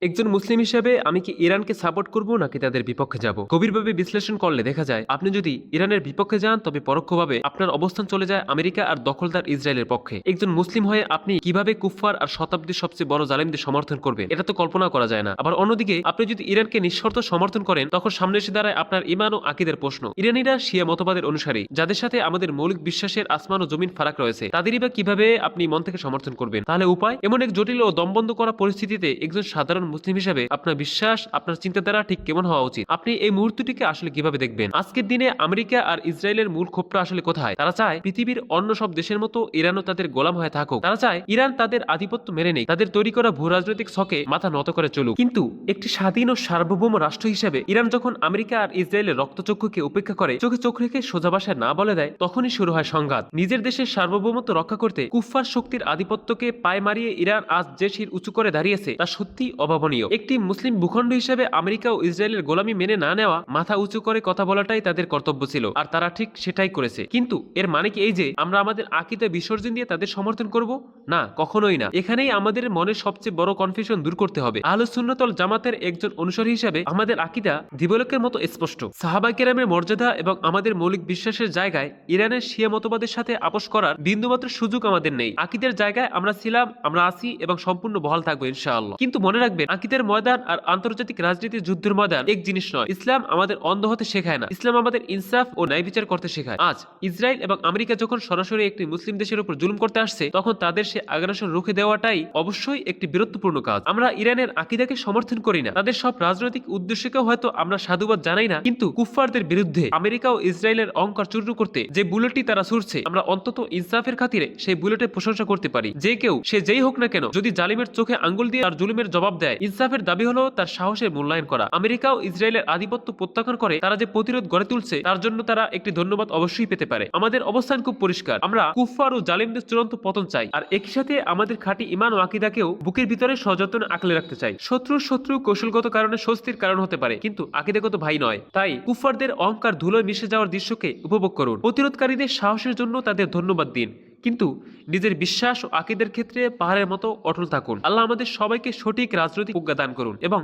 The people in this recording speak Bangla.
একজন মুসলিম হিসেবে আমি কি ইরানকে সাপোর্ট করব নাকি তাদের বিপক্ষে যাব? গভীরভাবে বিশ্লেষণ করলে দেখা যায় আপনি যদি ইরানের বিপক্ষে যান তবে পরোক্ষভাবে আপনার অবস্থান চলে যায় আমেরিকা আর দখলদার ইসরায়েলের পক্ষে। একজন মুসলিম হয়ে আপনি কিভাবে কুফফার আর শতাব্দীর সবচেয়ে বড় জালিমদের সমর্থন করবেন এটা তো কল্পনা করা যায় না। আবার অন্যদিকে আপনি যদি ইরানকে নিঃশর্ত সমর্থন করেন তখন সামনে এসে দাঁড়ায় আপনার ইমান ও আকিদের প্রশ্ন। ইরানিরা শিয়া মতবাদের অনুসারী, যাদের সাথে আমাদের মৌলিক বিশ্বাসের আসমান ও জমিন ফারাক রয়েছে, তাদেরই বা কিভাবে আপনি মন থেকে সমর্থন করবেন? তাহলে উপায়? এমন এক জটিল ও দমবন্ধ করা পরিস্থিতিতে একজন সাধারণ মুসলিম হিসেবে আপনার বিশ্বাস, আপনার চিন্তাধারা ঠিক কেমন হওয়া উচিত? আপনি এই মুহূর্তটিকে আসলে কিভাবে দেখবেন? আজকের দিনে আমেরিকা আর ইসরায়েলের মূল ক্ষোভটা আসলে কোথায়? তারা চায় পৃথিবীর অন্য সব দেশের মতো ইরানও তাদের গোলাম হয়ে থাকুক। তারা চায় ইরান তাদের আধিপত্য মেনে নেই, তাদের তৈরি করা ভূ রাজনৈতিক ছকে মাথা নত করে চলুক। কিন্তু একটি স্বাধীন ও সার্বভৌম রাষ্ট্র হিসেবে ইরান যখন আমেরিকা আর ইসরায়েলের রক্তচক্ষুকে উপেক্ষা করে চোখে চোখ রেখে সোজা ভাষায় না বলে দেয়, তখনই শুরু হয় সংঘাত। নিজের দেশের সার্বভৌমত্ব রক্ষা করতে কুফফার শক্তির আধিপত্যকে পায়ে মারিয়ে ইরান আজ যে শির উঁচু করে দাঁড়িয়েছে তা সত্যি অভাবনীয়। একটি মুসলিম ভূখণ্ড হিসেবে আমেরিকা ও ইসরায়েলের গোলামি মেনে না নেওয়া, মাথা উঁচু করে কথা বলাটাই তাদের কর্তব্য ছিল, আর তারা ঠিক সেটাই করেছে। কিন্তু এর মানে কি এই যে আমরা আমাদের আকীদা বিসর্জন দিয়ে তাদের সমর্থন করব? না, কখনোই না। এখানেই আমাদের মনের সবচেয়ে বড় কনফিউশন দূর করতে হবে। আহলুস সুন্নাত ওয়াল জামাতের একজন অনুসারী হিসেবে আমাদের আকীদা দিবালোকের মতো স্পষ্ট। সাহাবা কেরামের মর্যাদা এবং আমাদের মৌলিক বিশ্বাসের জায়গায় ইরানের শিয়া মতবাদের সাথে আপোষ করার বিন্দুমাত্র সুযোগ আমাদের নেই। আকীদের জায়গায় আমরা ছিলাম, আমরা আছি এবং সম্পূর্ণ বহাল থাকবো ইনশাআল্লাহ। কিন্তু মনে রাখবেন, আকীদের ময়দান আর আন্তর্জাতিক রাজনীতির যুদ্ধের ময়দান এক জিনিস নয়। ইসলাম আমাদের অন্ধ হতে শেখায় না, ইসলাম আমাদের ইনসাফ ও ন্যায় বিচার করতে শেখায়। আজ ইসরায়েল এবং আমেরিকা যখন সরাসরি একটি মুসলিম দেশের উপর জুলুম করতে আসছে, তখন তাদের সে আগ্রাসন রুখে দেওয়াটাই অবশ্যই একটি বীরত্বপূর্ণ কাজ। আমরা ইরানের আকীদাকে সমর্থন করি না, তাদের সব রাজনৈতিক উদ্দেশ্যকেও হয়তো আমরা সাধুবাদ জানাই না, কিন্তু কুফফারদের বিরুদ্ধে আমেরিকা ও ইসরায়েলের অহংকার চূর্ণ করতে যে বুলেটটি তারা ছুড়ছে, আমরা অন্তত ইনসাফের খাতিরে সেই বুলেটের প্রশংসা করতে পারি। যে কেউ, সে যেই হোক না কেন, যদি জালিমের চোখে আঙ্গুল দিয়ে তার জুলুমের জবাব দেয়, ইনসাফের দাবি হলো তার সাহসের মূল্যায়ন করা। আমেরিকা ও ইসরায়েলের আধিপত্য প্রত্যাখ্যান করে তারা যে প্রতিরোধ গড়ে তুলছে, তার জন্য তারা একটি ধন্যবাদ অবশ্যই পেতে পারে। আমাদের অবস্থান খুব পরিষ্কার, আমরা কুফফার ও জালিমদের চূড়ান্ত পতন চাই, আর একই সাথে আমাদের খাঁটি ঈমান ও আকীদাকেও বুকের ভিতরে সযত্নে আঁকলে রাখতে চাই। শত্রু কৌশলগত কারণে স্বস্তির কারণ হতে পারে, কিন্তু আকীদাগত ভাই নয়। তাই কুফফারদের অহংকার ধুলোয় মিশে যাওয়ার দৃশ্যকে উপভোগ করুন, প্রতিরোধকারীদের সাহসের জন্য তাদের ধন্যবাদ দিন, কিন্তু নিজের বিশ্বাস ও আকীদার ক্ষেত্রে পাহাড়ের মতো অটল থাকুন। আল্লাহ আমাদের সবাইকে সঠিক রাজনৈতিক প্রজ্ঞা দান করুন এবং